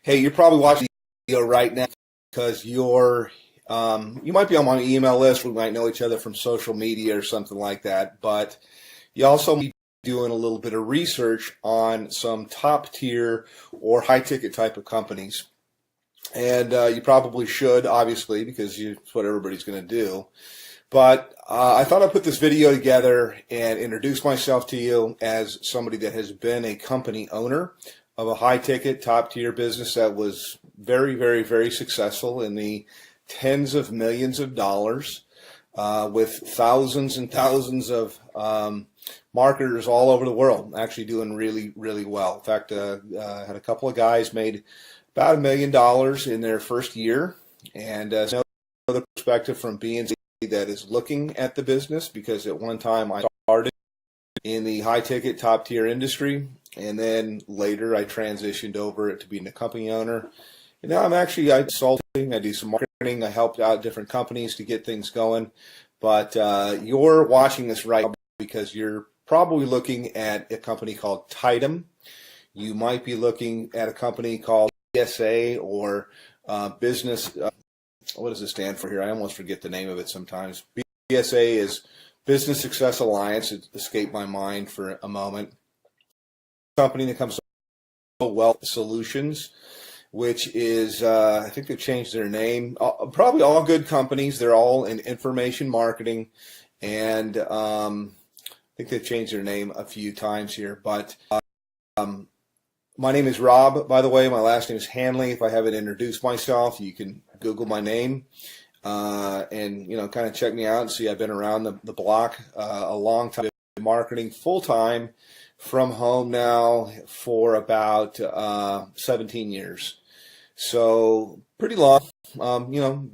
Hey, you're probably watching the video right now because you might be on my email list. We might know each other from social media or something like that. But you also might be doing a little bit of research on some top tier or high ticket type of companies. And you probably should, obviously, because it's what everybody's going to do. But I thought I'd put this video together and introduce myself to you as somebody that has been a company owner of a high-ticket, top-tier business that was very, very, very successful in the tens of millions of dollars with thousands and thousands of marketers all over the world, actually doing really, really well. In fact, I had a couple of guys made about $1 million in their first year, and know the perspective from being that is looking at the business, because at one time I started in the high-ticket, top-tier industry, and then later I transitioned over to being a company owner. And now I consulting, I do some marketing, I helped out different companies to get things going. But you're watching this right now because you're probably looking at a company called Tidem. You might be looking at a company called BSA or Business. What does it stand for here? I almost forget the name of it sometimes. BSA is Business Success Alliance. It escaped my mind for a moment. Company that comes to Wealth Solutions, which is, I think they've changed their name. Probably all good companies. They're all in information marketing, and I think they've changed their name a few times here. But my name is Rob, by the way. My last name is Hanley. If I haven't introduced myself, you can Google my name and kind of check me out and see I've been around the block a long time, marketing full time from home now for about 17 years. So pretty long,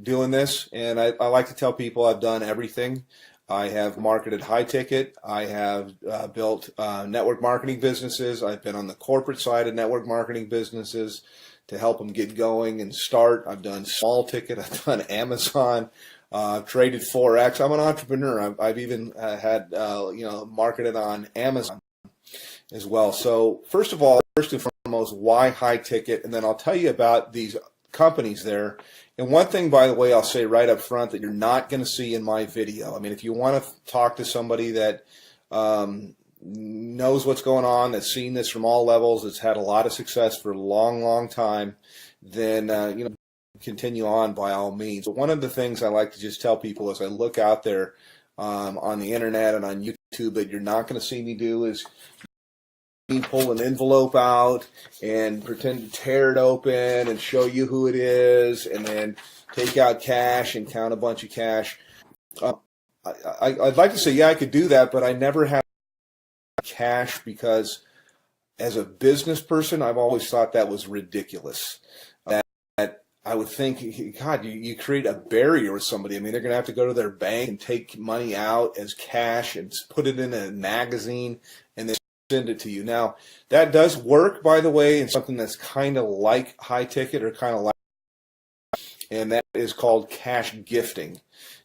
doing this. And I like to tell people I've done everything. I have marketed high ticket. I have built network marketing businesses. I've been on the corporate side of network marketing businesses to help them get going and start. I've done small ticket. I've done Amazon. I've traded Forex. I'm an entrepreneur. I've even had marketed on Amazon as well. So first and foremost, why high ticket? And then I'll tell you about these companies there. And one thing, by the way, I'll say right up front that you're not going to see in my video. I mean, if you want to talk to somebody that knows what's going on, that's seen this from all levels, that's had a lot of success for a long, long time, then continue on by all means. But one of the things I like to just tell people as I look out there on the internet and on YouTube that you're not going to see me do is pull an envelope out and pretend to tear it open and show you who it is, and then take out cash and count a bunch of cash. I'd like to say, yeah, I could do that, but I never have cash because as a business person, I've always thought that was ridiculous. That I would think, God, you create a barrier with somebody. I mean, they're going to have to go to their bank and take money out as cash and put it in a magazine and then send it to you. Now, that does work, by the way, in something that's kind of like high ticket or kind of like, and that is called cash gifting.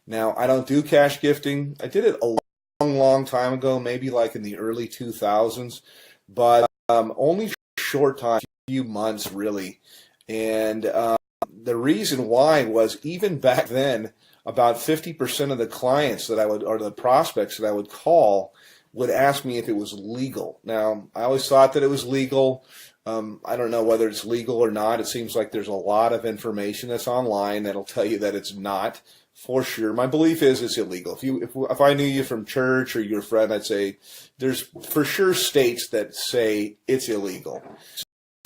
Now, I don't do cash gifting. I did it a long time ago, maybe like in the early 2000s, but only for a short time, a few months really. And the reason why was even back then, about 50% of the clients that I would, or the prospects that I would call, would ask me if it was legal. Now, I always thought that it was legal. I don't know whether it's legal or not. It seems like there's a lot of information that's online that'll tell you that it's not for sure. My belief is it's illegal. If I knew you from church or you're a friend, I'd say there's for sure states that say it's illegal.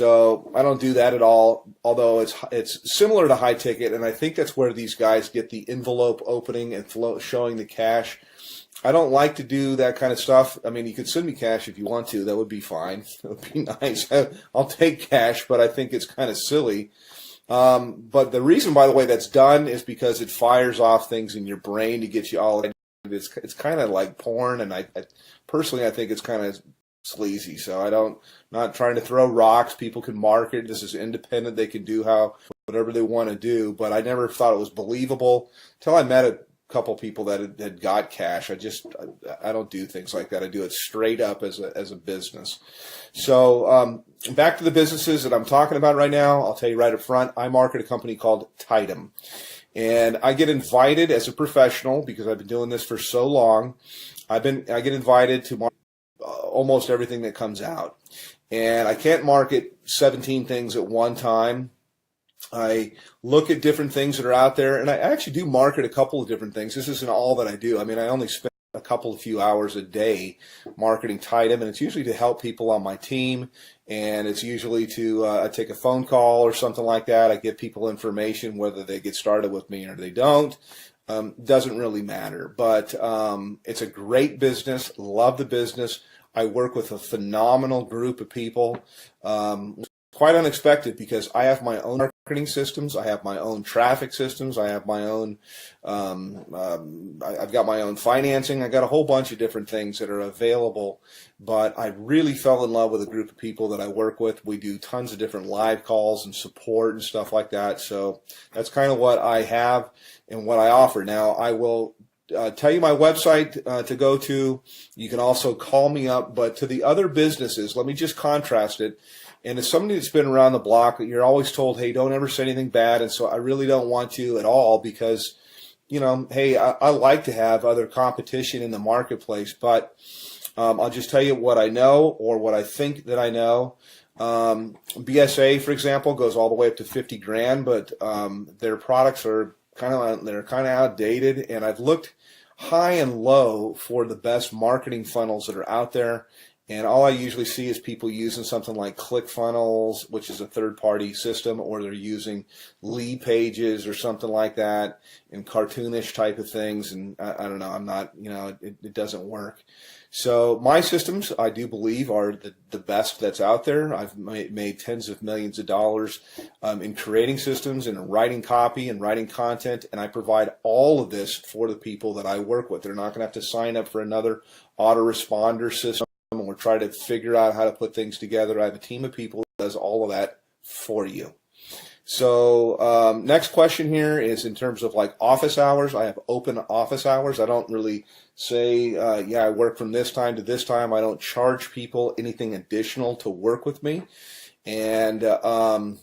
So I don't do that at all, although it's similar to high ticket, and I think that's where these guys get the envelope opening and showing the cash. I don't like to do that kind of stuff. I mean, you could send me cash if you want to. That would be fine. That would be nice. I'll take cash, but I think it's kind of silly. But the reason, by the way, that's done is because it fires off things in your brain to get you all. It's kind of like porn, and I personally think it's kind of sleazy. So not trying to throw rocks. People can market. This is independent. They can do whatever they want to do. But I never thought it was believable until I met a couple people that had got cash. I don't do things like that. I do it straight up as a business. So back to the businesses that I'm talking about right now. I'll tell you right up front. I market a company called Tidem, and I get invited as a professional because I've been doing this for so long. I get invited to market almost everything that comes out, and I can't market 17 things at one time. I look at different things that are out there, and I actually do market a couple of different things. This isn't all that I do. I mean, I only spend a few hours a day marketing Tidem, and it's usually to help people on my team, and it's usually to I take a phone call or something like that. I give people information, whether they get started with me or they don't. Doesn't really matter, but it's a great business. Love the business. I work with a phenomenal group of people. Quite unexpected because I have my own marketing systems, I have my own traffic systems, I have my own, I've got my own financing, I got a whole bunch of different things that are available, but I really fell in love with a group of people that I work with. We do tons of different live calls and support and stuff like that, so that's kind of what I have and what I offer. Now, I will tell you my website to go to. You can also call me up, but to the other businesses, let me just contrast it. And as somebody that's been around the block, you're always told, hey, don't ever say anything bad. And so I really don't want to at all because, you know, hey, I like to have other competition in the marketplace. But I'll just tell you what I know or what I think that I know. BSA, for example, goes all the way up to 50 grand, but their products are kind of outdated. And I've looked high and low for the best marketing funnels that are out there. And all I usually see is people using something like ClickFunnels, which is a third-party system, or they're using Lead Pages or something like that, and cartoonish type of things. And I don't know, I'm not, you know, it doesn't work. So my systems, I do believe, are the best that's out there. I've made tens of millions of dollars in creating systems and writing copy and writing content, and I provide all of this for the people that I work with. They're not going to have to sign up for another autoresponder system or try to figure out how to put things together. I have a team of people that does all of that for you. So next question here is in terms of like office hours. I have open office hours. I don't really say, yeah, I work from this time to this time. I don't charge people anything additional to work with me. And you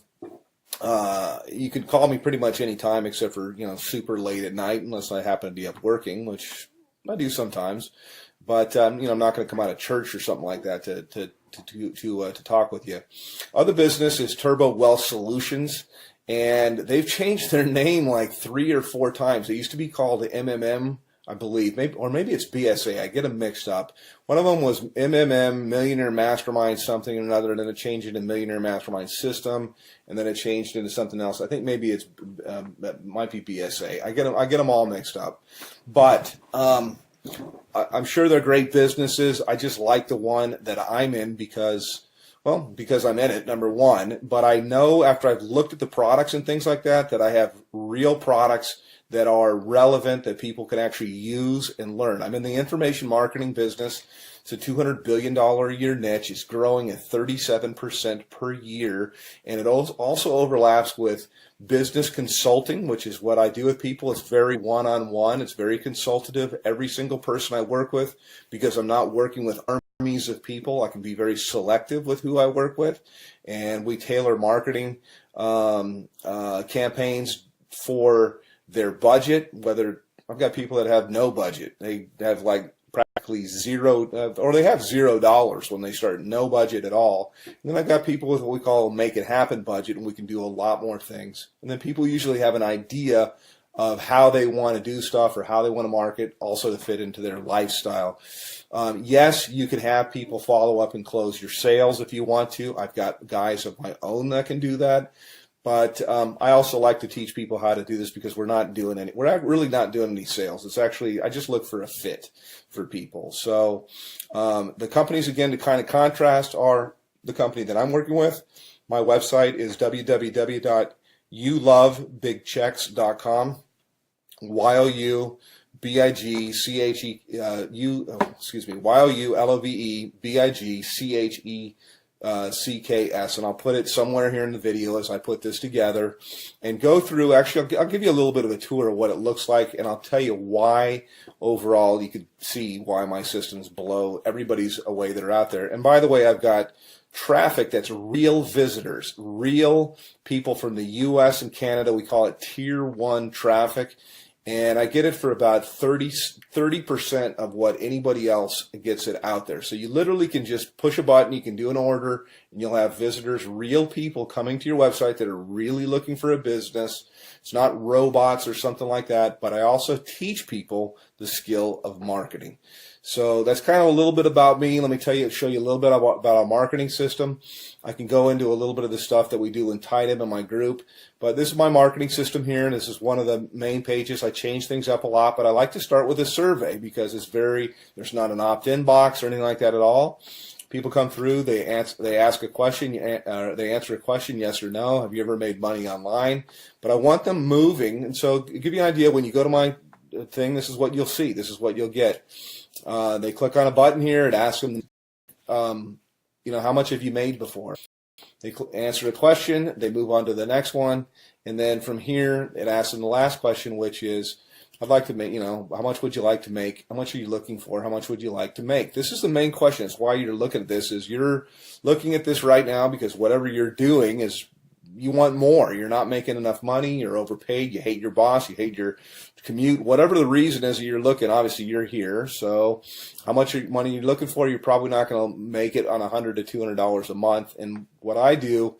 can call me pretty much any time except for, you know, super late at night unless I happen to be up working, which I do sometimes. But you know, I'm not going to come out of church or something like that to talk with you. Other business is Turbo Wealth Solutions, and they've changed their name like 3 or 4 times. They used to be called MMM, I believe, maybe it's BSA. I get them mixed up. One of them was MMM, Millionaire Mastermind something or another, and then it changed into Millionaire Mastermind System, and then it changed into something else. I think maybe it might be BSA. I get them all mixed up, but I'm sure they're great businesses. I just like the one that I'm in because I'm in it, number one. But I know after I've looked at the products and things like that, that I have real products that are relevant, that people can actually use and learn. I'm in the information marketing business. It's a $200 billion a year niche. It's growing at 37% per year. And it also overlaps with business consulting, which is what I do with people. It's very one-on-one. It's very consultative. Every single person I work with, because I'm not working with armies of people, I can be very selective with who I work with. And we tailor marketing campaigns for their budget, whether I've got people that have no budget. They have like practically zero, or they have $0 when they start, no budget at all. And then I've got people with what we call a make it happen budget, and we can do a lot more things. And then people usually have an idea of how they want to do stuff or how they want to market, also to fit into their lifestyle. Yes, you can have people follow up and close your sales if you want to. I've got guys of my own that can do that. But I also like to teach people how to do this because we're really not doing any sales. It's actually, I just look for a fit for people. So the companies, again, to kind of contrast, are the company that I'm working with. My website is www.youlovebigchecks.com. YOULOVEBIGCHECKS.com. CKS, and I'll put it somewhere here in the video as I put this together and go through. Actually, I'll give you a little bit of a tour of what it looks like, and I'll tell you why overall. You could see why my systems blow everybody's away that are out there. And by the way, I've got traffic that's real visitors, real people from the US and Canada. We call it tier 1 traffic. And I get it for about 30% of what anybody else gets it out there. So you literally can just push a button, you can do an order, and you'll have visitors, real people coming to your website that are really looking for a business. It's not robots or something like that, but I also teach people the skill of marketing. So that's kind of a little bit about me. Let me show you a little bit about our marketing system. I can go into a little bit of the stuff that we do in Tidem in my group, but this is my marketing system here, and this is one of the main pages. I change things up a lot, but I like to start with a survey because there's not an opt-in box or anything like that at all. People come through, they ask a question, they answer a question, yes or no. Have you ever made money online? But I want them moving, and so to give you an idea, when you go to my thing, this is what you'll see. This is what you'll get. They click on a button here. It asks them, how much have you made before? They answer a question. They move on to the next one, and then from here, it asks them the last question, which is, I'd like to make, how much would you like to make? How much are you looking for? How much would you like to make? This is the main question. It's why you're looking at this. Is you're looking at this right now because whatever you're doing is you want more. You're not making enough money. You're overpaid. You hate your boss. You hate your commute. Whatever the reason is that you're looking, obviously you're here. So how much money you're looking for, you're probably not going to make it on $100 to $200 a month. And what I do,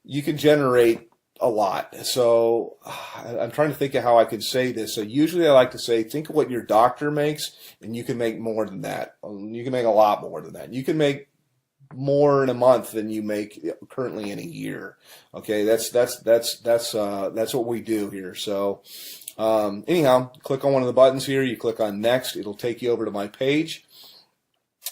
you can generate a lot. So I'm trying to think of how I could say this. So usually I like to say, think of what your doctor makes, and you can make more than that. You can make a lot more than that. You can make more in a month than you make currently in a year. Okay, that's what we do here. So anyhow, click on one of the buttons here. You click on next. It'll take you over to my page.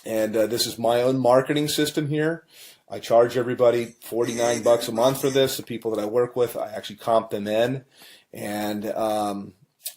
And this is my own marketing system here. I charge everybody $49 a month for this. The people that I work with, I actually comp them in. And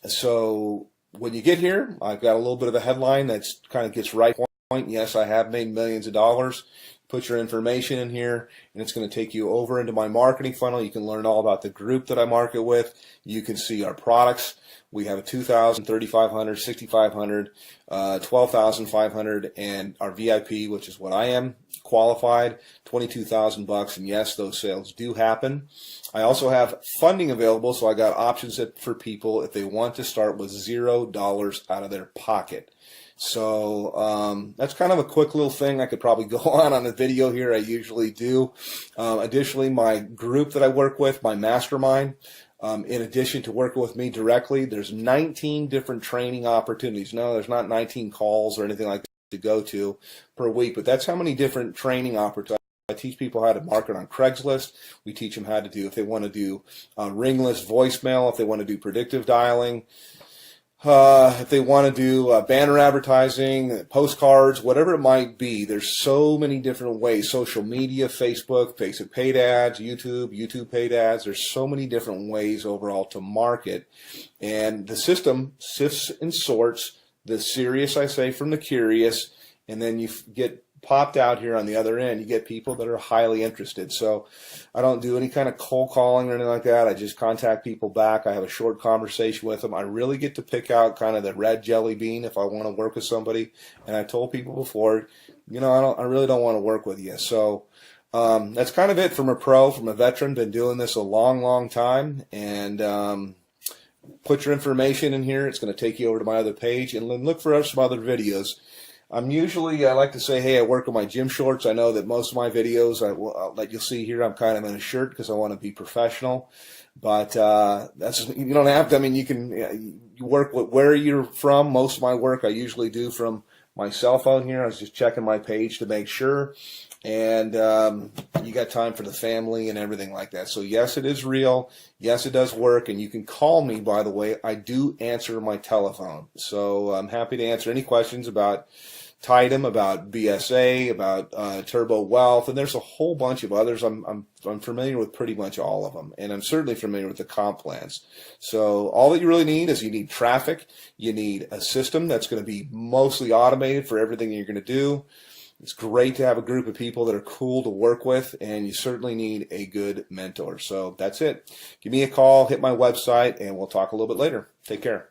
so when you get here, I've got a little bit of a headline that's kind of gets right point. Yes, I have made millions of dollars. Put your information in here, and it's going to take you over into my marketing funnel. You can learn all about the group that I market with. You can see our products. We have a $2,000, $3,500, $6,500, $12,500, and our VIP, which is what I am, qualified, $22,000. And yes, those sales do happen. I also have funding available, so I got options for people if they want to start with $0 out of their pocket. So that's kind of a quick little thing. I could probably go on a video here. I usually do. Additionally, my group that I work with, my mastermind, in addition to working with me directly, there's 19 different training opportunities. No, there's not 19 calls or anything like that to go to per week, but that's how many different training opportunities. I teach people how to market on Craigslist. We teach them how to do, if they want to do ringless voicemail, if they want to do predictive dialing, if they want to do banner advertising, postcards, whatever it might be. There's so many different ways. Social media, Facebook paid ads, YouTube paid ads. There's so many different ways overall to market. And the system sifts and sorts the serious, I say, from the curious, and then you get popped out here on the other end. You get people that are highly interested. So I don't do any kind of cold calling or anything like that. I just contact people back. I have a short conversation with them. I really get to pick out kind of the red jelly bean if I want to work with somebody. And I told people before, I really don't want to work with you. So that's kind of it from a veteran. Been doing this a long, long time. And put your information in here. It's going to take you over to my other page, and then look for some other videos. I like to say, hey, I work in my gym shorts. I know that most of my videos that you'll see here, I'm kind of in a shirt because I want to be professional. But you don't have to. I mean, you work with where you're from. Most of my work I usually do from my cell phone here. I was just checking my page to make sure. And you got time for the family and everything like that. So yes, it is real. Yes, it does work. And you can call me, by the way. I do answer my telephone. So I'm happy to answer any questions about Tidem, about BSA, about Turbo Wealth, and there's a whole bunch of others. I'm familiar with pretty much all of them, and I'm certainly familiar with the comp plans. So all that you really need is you need traffic. You need a system that's going to be mostly automated for everything you're going to do. It's great to have a group of people that are cool to work with, and you certainly need a good mentor. So that's it. Give me a call, hit my website, and we'll talk a little bit later. Take care.